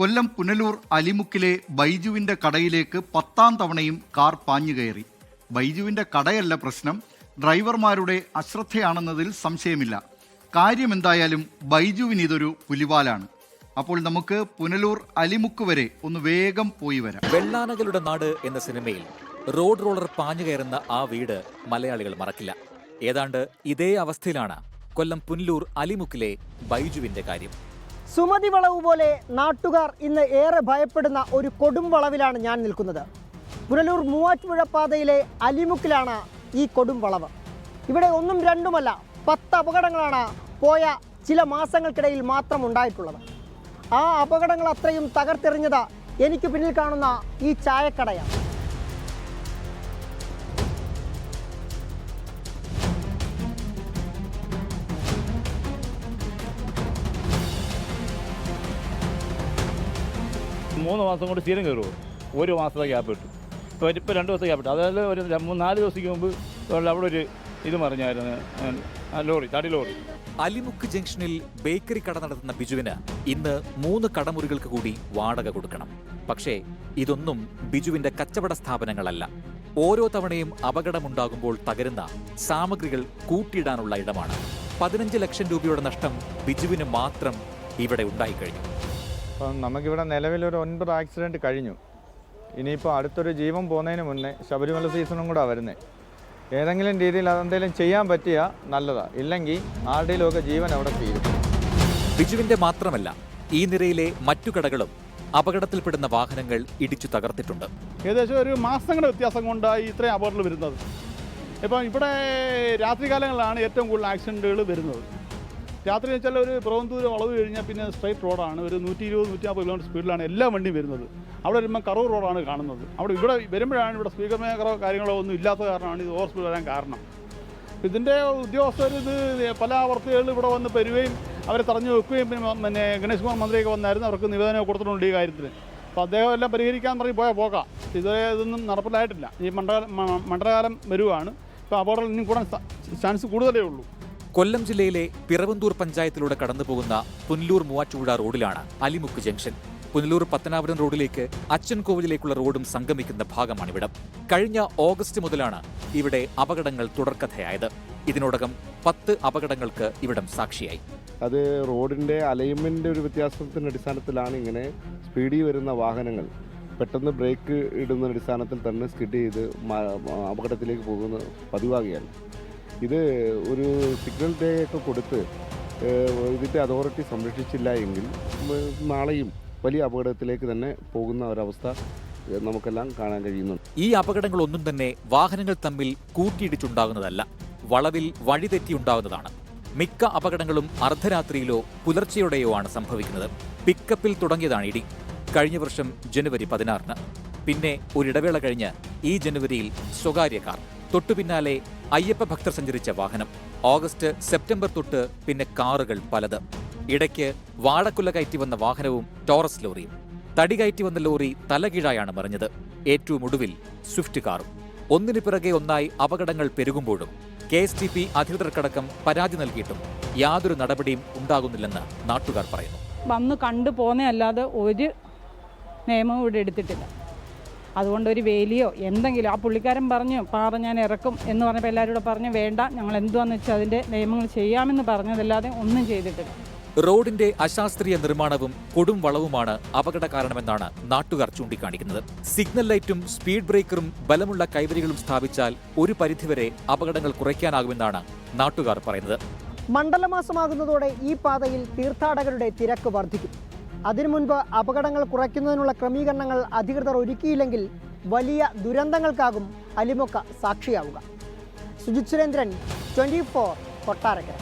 കൊല്ലം പുനലൂർ അലിമുക്കിലെ ബൈജുവിന്റെ കടയിലേക്ക് 10ാം തവണയും കാർ പാഞ്ഞുകയറി. ബൈജുവിന്റെ കടയല്ല പ്രശ്നം, ഡ്രൈവർമാരുടെ അശ്രദ്ധയാണെന്നതിൽ സംശയമില്ല. കാര്യമെന്തായാലും ബൈജുവിന് ഇതൊരു പുലിവാലാണ്. അപ്പോൾ നമുക്ക് പുനലൂർ അലിമുക്ക് വരെ ഒന്ന് വേഗം പോയി വരാം. വെള്ളാനകളുടെ നാട് എന്ന സിനിമയിൽ റോഡ് റോളർ പാഞ്ഞുകയറുന്ന ആ വീട് മലയാളികൾ മറക്കില്ല. ഏതാണ്ട് ഇതേ അവസ്ഥയിലാണ് കൊല്ലം പുനലൂർ അലിമുക്കിലെ ബൈജുവിന്റെ കാര്യം. സുമതി വളവ് പോലെ നാട്ടുകാർ ഇന്ന് ഏറെ ഭയപ്പെടുന്ന ഒരു കൊടും വളവിലാണ് ഞാൻ നിൽക്കുന്നത്. പുനലൂർ മൂവാറ്റുപുഴ പാതയിലെ അലിമുക്കിലാണ് ഈ കൊടും വളവ്. ഇവിടെ ഒന്നും രണ്ടുമല്ല 10 അപകടങ്ങളാണ് പോയ ചില മാസങ്ങൾക്കിടയിൽ മാത്രം ഉണ്ടായിട്ടുള്ളത്. ആ അപകടങ്ങൾ അത്രയും തകർത്തെറിഞ്ഞത് എനിക്ക് പിന്നിൽ കാണുന്ന ഈ ചായക്കടയാണ്. മൂന്ന് മാസം കൊണ്ട് സ്ഥിരം കയറുമോ? ഒരു മാസത്തെ ഗ്യാപ്പ് കിട്ടും. ഇപ്പോൾ 2 ദിവസത്തെ ഗ്യാപ്പ് കിട്ടും. അതായത് ഒരു 4 ദിവസത്തേക്ക് മുമ്പ് അവിടെ ഒരു ഇത് മറിഞ്ഞായിരുന്നു, ലോറി, തടി ലോറി. അലിമുക്ക് ജംഗ്ഷനിൽ ബേക്കറി കട നടത്തുന്ന ബിജുവിന് ഇന്ന് 3 കടമുറികൾക്ക് കൂടി വാടക കൊടുക്കണം. പക്ഷേ ഇതൊന്നും ബിജുവിന്റെ കച്ചവട സ്ഥാപനങ്ങളല്ല. ഓരോ തവണയും അപകടമുണ്ടാകുമ്പോൾ തകരുന്ന സാമഗ്രികൾ കൂട്ടിയിടാനുള്ള ഇടമാണ്. 15 ലക്ഷം രൂപയുടെ നഷ്ടം ബിജുവിന് മാത്രം ഇവിടെ ഉണ്ടായിക്കഴിഞ്ഞു. അപ്പം നമുക്കിവിടെ നിലവിലൊരു 9 ആക്സിഡൻറ്റ് കഴിഞ്ഞു. ഇനിയിപ്പോൾ അടുത്തൊരു ജീവൻ പോകുന്നതിന് മുന്നേ ശബരിമല സീസണും കൂടെ വരുന്നത്. ഏതെങ്കിലും രീതിയിൽ അതെന്തെങ്കിലും ചെയ്യാൻ പറ്റിയാൽ നല്ലതാണ്, ഇല്ലെങ്കിൽ ആരുടെയിലുമൊക്കെ ജീവൻ അവിടെ തീരും. ബിജുവിന്റെ മാത്രമല്ല, ഈ നിരയിലെ മറ്റു കടകളും അപകടത്തിൽപ്പെടുന്ന വാഹനങ്ങൾ ഇടിച്ചു തകർത്തിട്ടുണ്ട്. ഏകദേശം ഒരു മാസങ്ങളുടെ വ്യത്യാസം കൊണ്ടായി ഇത്രയും അപകടങ്ങൾ വരുന്നത്. ഇപ്പം ഇവിടെ രാത്രികാലങ്ങളിലാണ് ഏറ്റവും കൂടുതൽ ആക്സിഡൻറ്റുകൾ വരുന്നത്. രാത്രി വെച്ചാൽ ഒരു പുറവന്തൂർ വളവ് കഴിഞ്ഞാൽ പിന്നെ സ്ട്രൈറ്റ് റോഡാണ്. ഒരു 120-150 കിലോമീറ്റർ സ്പീഡിലാണ് എല്ലാ വണ്ടിയും വരുന്നത്. അവിടെ വരുമ്പോൾ കറവ് റോഡാണ് കാണുന്നത്. ഇവിടെ വരുമ്പോഴാണ് ഇവിടെ സ്പീക്കർ മേഖലോ കാര്യങ്ങളോ ഒന്നും ഇല്ലാത്ത കാരണമാണ് ഇത് ഓവർ സ്പീഡ് വരാൻ കാരണം. ഇതിൻ്റെ ഉദ്യോഗസ്ഥർ ഇത് പല ആവർത്തികളിൽ ഇവിടെ വന്ന് വരുകയും അവരെ തടഞ്ഞു വെക്കുകയും പിന്നെ ഗണേഷ് കുമാർ മന്ത്രിയൊക്കെ വന്നായിരുന്നു, അവർക്ക് നിവേദനം കൊടുത്തിട്ടുണ്ട് ഈ കാര്യത്തിന്. അപ്പോൾ അദ്ദേഹം എല്ലാം പരിഹരിക്കാൻ പറഞ്ഞ് പോകാം. ഇതുവരെ ഇതൊന്നും നടപ്പിലായിട്ടില്ല. ഈ മണ്ഡലകാലം വരുവാണ്. ഇപ്പോൾ അപകടം ഇനി കൂടാൻ ചാൻസ് കൂടുതലേ ഉള്ളൂ. കൊല്ലം ജില്ലയിലെ പിറവന്തൂർ പഞ്ചായത്തിലൂടെ കടന്നുപോകുന്ന പുനലൂർ മൂവാറ്റുപുഴ റോഡിലാണ് അലിമുക്ക് ജംഗ്ഷൻ. പുനലൂർ പത്തനാപുരം റോഡിലേക്ക് അച്ചൻകോവിലേക്കുള്ള റോഡും സംഗമിക്കുന്ന ഭാഗമാണിവിടം. കഴിഞ്ഞ ഓഗസ്റ്റ് മുതലാണ് ഇവിടെ അപകടങ്ങൾ തുടർക്കഥയായത്. ഇതിനോടകം 10 അപകടങ്ങൾക്ക് ഇവിടം സാക്ഷിയായി. അത് റോഡിൻ്റെ അലൈൻമെൻ്റ് ഒരു വ്യത്യാസത്തിൻ്റെ അടിസ്ഥാനത്തിലാണ് ഇങ്ങനെ സ്പീഡിൽ വരുന്ന വാഹനങ്ങൾ പെട്ടെന്ന് ബ്രേക്ക് ഇടുന്ന അടിസ്ഥാനത്തിൽ തന്നെ സ്കിഡ് ചെയ്ത് അപകടത്തിലേക്ക് പോകുന്ന പതിവാകുകയാണ്. ഇത് ഒരു സിഗ്നൽ ഡേ ഒക്കെ കൊടുത്ത് ഇതിൻ്റെ അതോറിറ്റി സംരക്ഷിച്ചില്ല എങ്കിൽ നാളെയും വലിയ അപകടത്തിലേക്ക് തന്നെ പോകുന്ന ഒരവസ്ഥ നമുക്കെല്ലാം കാണാൻ കഴിയുന്നുണ്ട്. ഈ അപകടങ്ങളൊന്നും തന്നെ വാഹനങ്ങൾ തമ്മിൽ കൂട്ടിയിടിച്ചുണ്ടാകുന്നതല്ല, വളവിൽ വഴിതെറ്റിയുണ്ടാകുന്നതാണ്. മിക്ക അപകടങ്ങളും അർദ്ധരാത്രിയിലോ പുലർച്ചെയോടെയോ ആണ് സംഭവിക്കുന്നത്. പിക്കപ്പിൽ തുടങ്ങിയതാണ് ഇടി കഴിഞ്ഞ വർഷം ജനുവരി 16-ന്. പിന്നെ ഒരിടവേള കഴിഞ്ഞ് ഈ ജനുവരിയിൽ സ്വകാര്യ കാർ, തൊട്ടുപിന്നാലെ അയ്യപ്പ ഭക്തർ സഞ്ചരിച്ച വാഹനം. ഓഗസ്റ്റ് സെപ്റ്റംബർ തൊട്ട് പിന്നെ കാറുകൾ പലത്. ഇടയ്ക്ക് വാഴക്കുല കയറ്റി വന്ന വാഹനവും ടോറസ് ലോറിയും. തടി കയറ്റി വന്ന ലോറി തലകീഴായാണ് മറിഞ്ഞത്. ഏറ്റവും ഒടുവിൽ സ്വിഫ്റ്റ് കാറും. ഒന്നിനു പിറകെ ഒന്നായി അപകടങ്ങൾ പെരുകുമ്പോഴും KSTP അധികൃതർക്കടക്കം പരാതി നൽകിയിട്ടും യാതൊരു നടപടിയും ഉണ്ടാകുന്നില്ലെന്ന് നാട്ടുകാർ പറയുന്നു. വന്ന് കണ്ടു പോന്നല്ലാതെ ഒരു നിയമവും ഇവിടെ എടുത്തിട്ടില്ല. അതുകൊണ്ട് ഒരു വേലിയോ എന്തെങ്കിലും, ആ പുള്ളിക്കാരൻ പറഞ്ഞു പാറ ഞാൻ ഇറക്കും എന്ന് പറഞ്ഞപ്പോൾ എല്ലാവരും കൂടെ പറഞ്ഞു വേണ്ട, ഞങ്ങൾ എന്തുവാന്ന് വെച്ചാൽ അതിൻ്റെ നിയമങ്ങൾ ചെയ്യാമെന്ന് പറഞ്ഞതല്ലാതെ ഒന്നും ചെയ്തിട്ടില്ല. റോഡിന്റെ അശാസ്ത്രീയ നിർമ്മാണവും കൊടും വളവുമാണ് അപകട കാരണമെന്നാണ് നാട്ടുകാർ ചൂണ്ടിക്കാണിക്കുന്നത്. സിഗ്നൽ ലൈറ്റും സ്പീഡ് ബ്രേക്കറും ബലമുള്ള കൈവരികളും സ്ഥാപിച്ചാൽ ഒരു പരിധിവരെ അപകടങ്ങൾ കുറയ്ക്കാനാകുമെന്നാണ് നാട്ടുകാർ പറയുന്നത്. മണ്ഡലമാസമാകുന്നതോടെ ഈ പാതയിൽ തീർത്ഥാടകരുടെ തിരക്ക് വർദ്ധിക്കും. അതിനു മുൻപ് അപകടങ്ങൾ കുറയ്ക്കുന്നതിനുള്ള ക്രമീകരണങ്ങൾ അധികൃതർ ഒരുക്കിയില്ലെങ്കിൽ വലിയ ദുരന്തങ്ങൾക്കാകും അലിമുക്ക് സാക്ഷിയാവുക. സുജിത് സുരേന്ദ്രൻ, 24 കൊട്ടാരക്കര.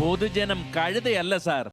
പൊതുജനം കഴുതയല്ല സാർ.